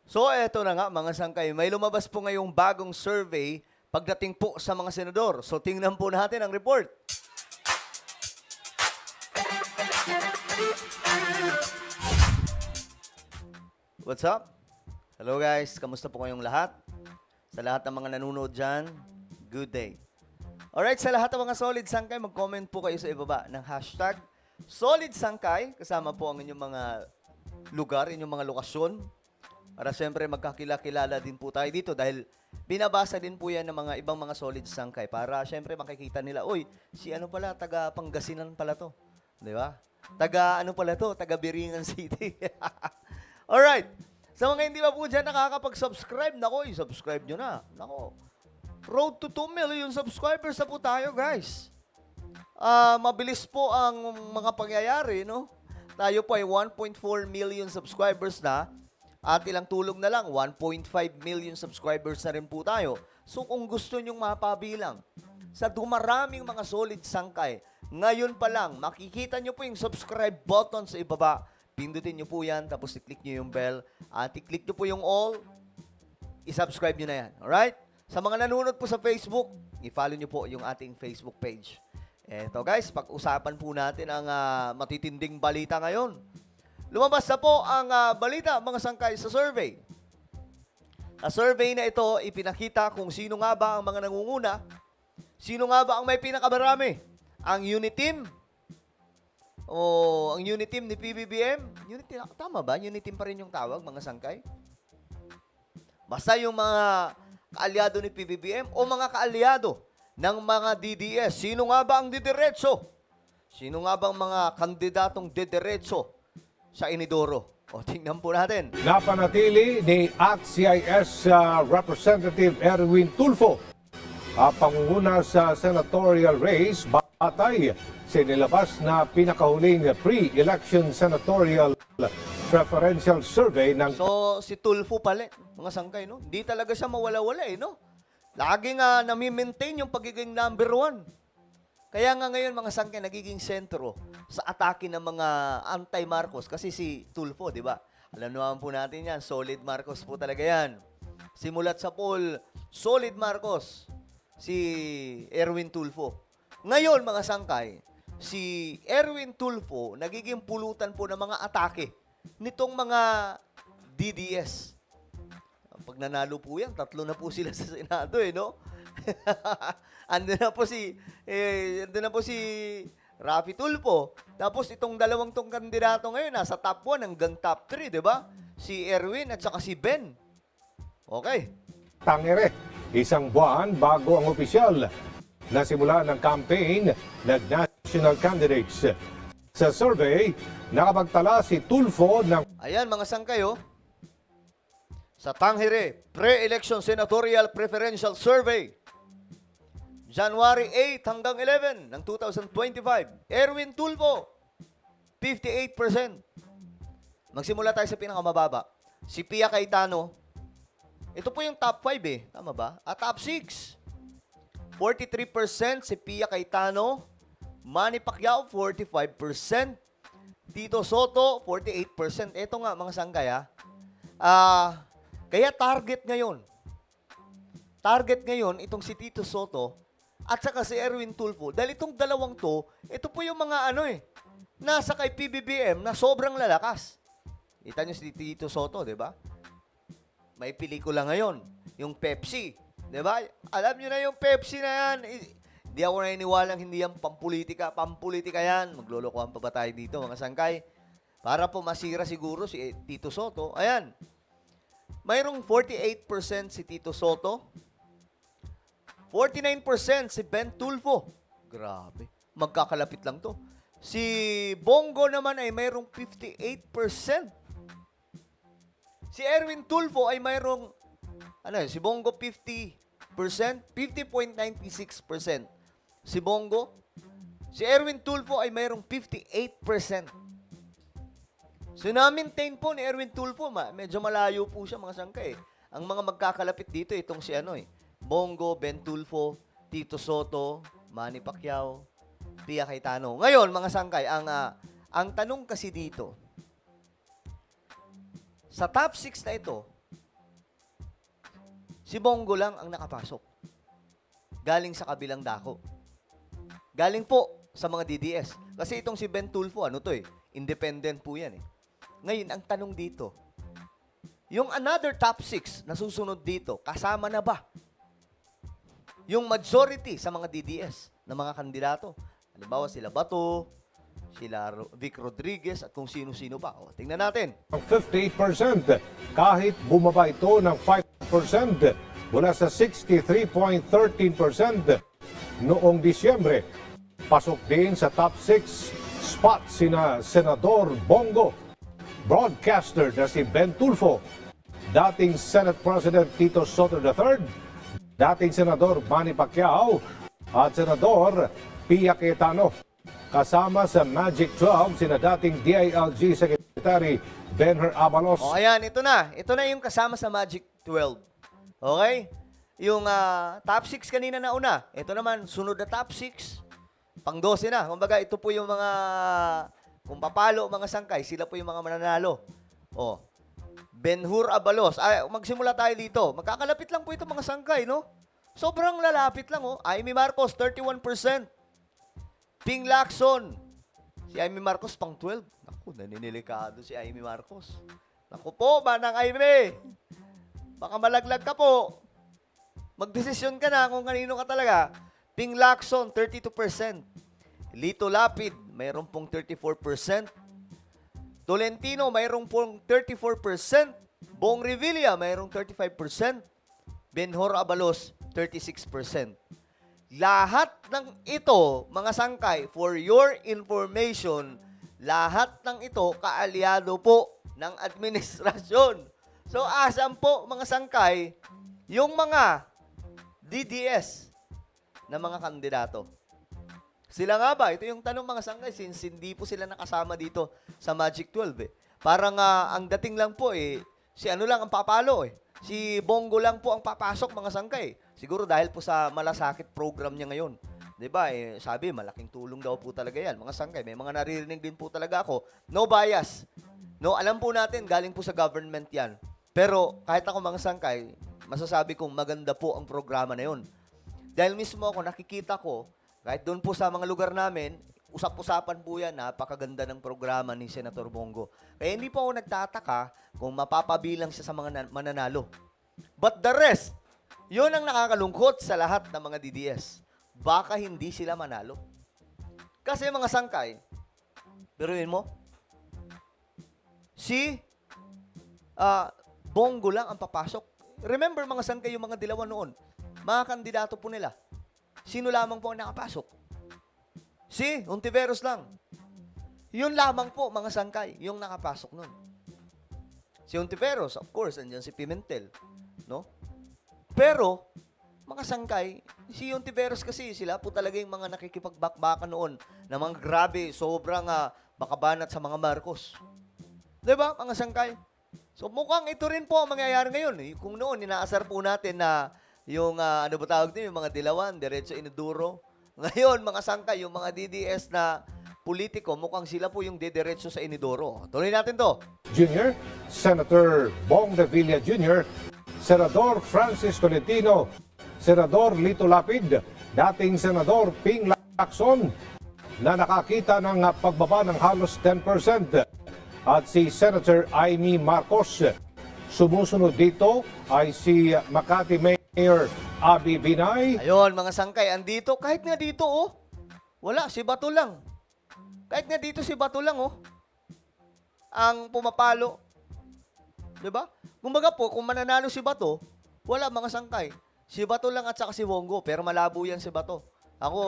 So, eto na nga mga sangkay. May lumabas po ngayong bagong survey pagdating po sa mga senador. So, tingnan po natin ang report. What's up? Hello guys, kamusta po kayong lahat? Sa lahat ng mga nanonood dyan, good day. Alright, sa lahat ng mga solid sangkay, mag-comment po kayo sa ibaba ng hashtag solid sangkay. Kasama po ang inyong mga lugar, inyong mga lokasyon. Para siyempre magkakilala din po tayo dito dahil binabasa din po yan ng mga ibang mga solid sangkay para siyempre makikita nila, uy, si ano pala, taga Pangasinan pala to. Di ba? Taga ano pala to? Taga Biringan City. Alright. Sa mga hindi pa po dyan nakakapag-subscribe, nako, i-subscribe nyo na. Nako. Road to 2 million subscribers na po tayo, guys. Mabilis po ang mga pangyayari, no? Tayo po ay 1.4 million subscribers na. At ilang tulong na lang, 1.5 million subscribers na rin po tayo. So kung gusto nyong mapabilang sa dumaraming mga solid sangkay, ngayon pa lang, makikita nyo po yung subscribe button sa ibaba. Pindutin nyo po yan, tapos i-click nyo yung bell. At i-click nyo po yung all, i-subscribe nyo na yan. Alright? Sa mga nanonood po sa Facebook, i-follow nyo po yung ating Facebook page. Eto guys, pag-usapan po natin ang matitinding balita ngayon. Lumabas na po ang balita, mga sangkay, sa survey. Sa survey na ito, ipinakita kung sino nga ba ang mga nangunguna, sino nga ba ang may pinakamarami. Ang unit team, o ang unit team ni PBBM, unit team, tama ba? Unit team pa rin yung tawag, mga sangkay? Basta yung mga kaalyado ni PBBM o mga kaalyado ng mga DDS. Sino nga ba ang didiretso? Sino nga ba ang mga kandidatong didiretso sa Inidoro? O, tingnan po natin. Napanatili ni ACT-CIS Representative Erwin Tulfo ang pangunguna sa senatorial race batay sa nilabas na pinakahuling pre-election senatorial preferential survey ng... So, si Tulfo pala, mga sangkay, no? Hindi talaga siya mawala-wala, no? Laging nami-maintain yung pagiging number 1. Kaya nga ngayon, mga sangkay, nagiging sentro sa atake ng mga anti-Marcos. Kasi si Tulfo, di ba? Alam naman po natin yan, solid Marcos po talaga yan. Simulat sa poll, solid Marcos, si Erwin Tulfo. Ngayon, mga sangkay, si Erwin Tulfo, nagiging pulutan po ng mga atake nitong mga DDS. Pag nanalo po yan, 3 na po sila sa Senado, no? Andun na po si Raffy Tulfo. Tapos itong dalawang tong kandidato ngayon, nasa top 1 hanggang top 3, di ba? Si Erwin at saka si Ben. Okay. Tangere, isang buwan bago ang opisyal na simula ng campaign ng national candidates. Sa survey, nakapagtala si Tulfo ng... Ayan, mga sangkayo. Sa Tangere, Pre-Election Senatorial Preferential Survey, January 8 hanggang 11 ng 2025, Erwin Tulfo, 58%. Magsimula tayo sa pinakamababa. Si Pia Cayetano, ito po yung top 5 tama ba? At top 6, 43% si Pia Cayetano, Manny Pacquiao, 45%, Tito Soto, 48%. Ito nga, mga sangkay, kaya target ngayon, itong si Tito Soto at saka si Erwin Tulfo. Dahil itong dalawang to, ito po yung mga nasa kay PBBM na sobrang lalakas. Kita nyo si Tito Soto, di ba? May pelikula ngayon, yung Pepsi. Di ba? Alam nyo na yung Pepsi na yan. Hindi ako naniniwalang hindi yan pampolitika. Pampolitika yan. Maglolokohan pa ba tayo dito, mga sangkay? Para po masira siguro si Tito Soto. Ayan. Mayroong 48% si Tito Soto. 49% si Ben Tulfo. Grabe. Magkakalapit lang to. Si Bongo naman ay mayroong 58%. Si Erwin Tulfo ay mayroong, si Bongo 50%, 50.96%. Si Bongo, si Erwin Tulfo ay mayroong 58%. So, na-maintain po ni Erwin Tulfo, medyo malayo po siya, mga sangkay. Ang mga magkakalapit dito, itong si Bongo, Ben Tulfo, Tito Soto, Manny Pacquiao, Pia Cayetano. Ngayon, mga sangkay, ang tanong kasi dito, sa top 6 na ito, Si Bongo lang ang nakapasok. Galing sa kabilang dako. Galing po sa mga DDS. Kasi itong si Ben Tulfo, ano to independent po yan Ngayon, ang tanong dito, yung another top 6 na susunod dito, kasama na ba yung majority sa mga DDS na mga kandidato? Halimbawa sila Bato, sila Vic Rodriguez at kung sino-sino pa. O, tingnan natin. Ang 58% kahit bumaba ito ng 5% mula sa 63.13% noong Disyembre. Pasok din sa top 6 spot sina Senador Bongo, broadcaster na si Ben Tulfo, dating Senate President Tito Soto III, dating Senador Manny Pacquiao at Senador Pia Cayetano. Kasama sa Magic 12 sina dating DILG Secretary Benher Abalos. O ayan, ito na. Ito na yung kasama sa Magic 12. Okay? Yung top 6 kanina na una. Ito naman, sunod na top 6. Pang 12 na. Kumbaga, ito po yung mga, kung papalo mga sangkay, sila po yung mga mananalo. O, Benhur Abalos. Ay, magsimula tayo dito. Magkakalapit lang po ito mga sangkay, no? Sobrang lalapit lang, Amy Marcos, 31%. Ping Lacson. Si Amy Marcos, pang 12. Naku, naninilikado si Amy Marcos. Naku po, manang Amy. Baka malaglag ka po. Magdesisyon ka na kung kanino ka talaga. Ping Lacson, 32%. Lito Lapid, mayroon pong 34%. Tolentino, mayroon pong 34%. Bong Revilla, mayroong 35%. Benhor Abalos, 36%. Lahat ng ito, mga sangkay, for your information, lahat ng ito kaalyado po ng administrasyon. So, asan po, mga sangkay, yung mga DDS na mga kandidato? Sila nga ba? Ito yung tanong mga sangkay, since hindi po sila nakasama dito sa Magic 12 Parang ang dating lang po si ano lang ang papalo Si Bongo lang po ang papasok mga sangkay. Siguro dahil po sa malasakit program niya ngayon. 'Di ba? Sabi malaking tulong daw po talaga 'yan. Mga sangkay, may mga naririnig din po talaga ako. No bias. No, alam po natin galing po sa government 'yan. Pero kahit ako mga sangkay, masasabi kong maganda po ang programa na 'yon. Dahil mismo ako nakikita ko kahit doon po sa mga lugar namin, usap-usapan po yan, napakaganda ng programa ni Senator Bongo. Kaya hindi po ako nagtataka kung mapapabilang siya sa mga mananalo. But the rest, yun ang nakakalungkot sa lahat ng mga DDS. Baka hindi sila manalo. Kasi mga sangkay, biruin mo, si Bongo lang ang papasok. Remember mga sangkay yung mga dilawan noon, mga kandidato po nila. Sino lamang po ang nakapasok? Si Ontiveros lang. Yun lamang po, mga sangkay, yung nakapasok nun. Si Ontiveros, of course, andyan si Pimentel. No? Pero, mga sangkay, si Ontiveros kasi, sila po talaga yung mga nakikipagbakbakan noon na mga grabe, sobrang bakabanat sa mga Marcos. Diba, mga sangkay? So, mukhang ito rin po ang mangyayari ngayon. Kung noon, inaasar po natin na yung, ano ba tawag din, yung mga dilawan, diretso inuduro. Ngayon, mga sangkay, yung mga DDS na politiko, mukhang sila po yung didiretso sa inidoro. Tuloy natin to. Jr., Senator Bong Revilla Jr., Senador Francis Tolentino, Senador Lito Lapid, dating Senador Ping Lacson, na nakakita ng pagbaba ng halos 10%, at si Senator Amy Marcos. Sumusunod dito ay si Makati Mayor Abby Binay. Ayun, mga sangkay, andito. Kahit nga dito, wala, si Bato lang. Kahit nga dito, si Bato lang, ang pumapalo. Diba? Kumbaga po, kung mananalo si Bato, wala, mga sangkay. Si Bato lang at saka si Bongo, pero malabo yan si Bato. Ako,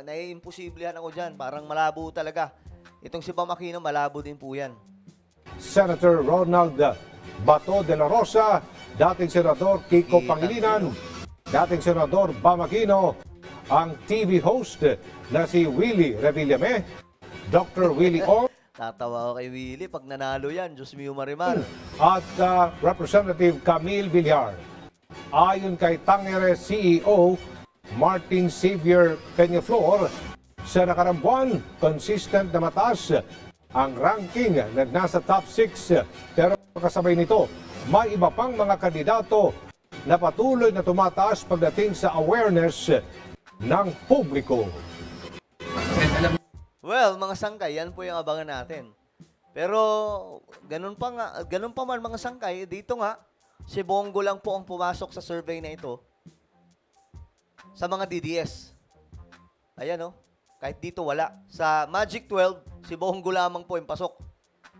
naiimposiblihan ako dyan. Parang malabo talaga. Itong si Pamakino, malabo din po yan. Senator Ronald Bato de la Rosa, dating Senador Kiko Pangilinan, dating Senador Pamakino, ang TV host na si Willie Revillame, Dr. Willie Ong, Tatawa ako kay Willie pag nanalo yan. Diyos mio Marimar. at Representative Camille Villar. Ayon kay Tangere CEO Martin Xavier Peñaflor, sa nakarang buwan, consistent na mataas ang ranking na nasa top 6. Pero kasabay nito, may iba pang mga kandidato na patuloy na tumataas pagdating sa awareness ng publiko. Well, mga sangkay, yan po yung abangan natin. Pero, ganun pa man mga sangkay, dito nga, si Bongo lang po ang pumasok sa survey na ito sa mga DDS. Ayan, oh. Kahit dito wala. Sa Magic 12, si Bongo lamang po yung pasok.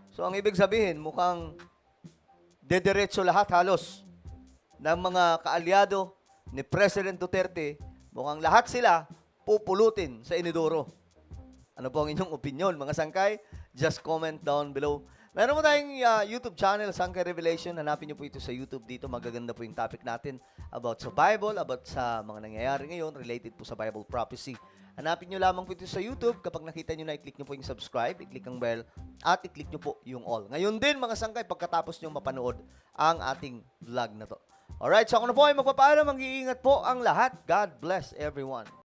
So, ang ibig sabihin, mukhang dediretso lahat halos ng mga kaalyado ni President Duterte, mukhang lahat sila pupulutin sa inidoro. Ano po ang inyong opinion, mga sangkay? Just comment down below. Meron mo tayong YouTube channel, Sangkay Revelation. Hanapin niyo po ito sa YouTube dito. Magaganda po yung topic natin about sa Bible, about sa mga nangyayari ngayon, related po sa Bible prophecy. Hanapin niyo lamang po ito sa YouTube. Kapag nakita niyo na, i-click niyo po yung subscribe, i-click ang bell, at i-click niyo po yung all. Ngayon din, mga sangkay, pagkatapos niyo mapanood ang ating vlog na to. Alright, so ako na po ay magpapaalam. Mag-iingat po ang lahat. God bless everyone.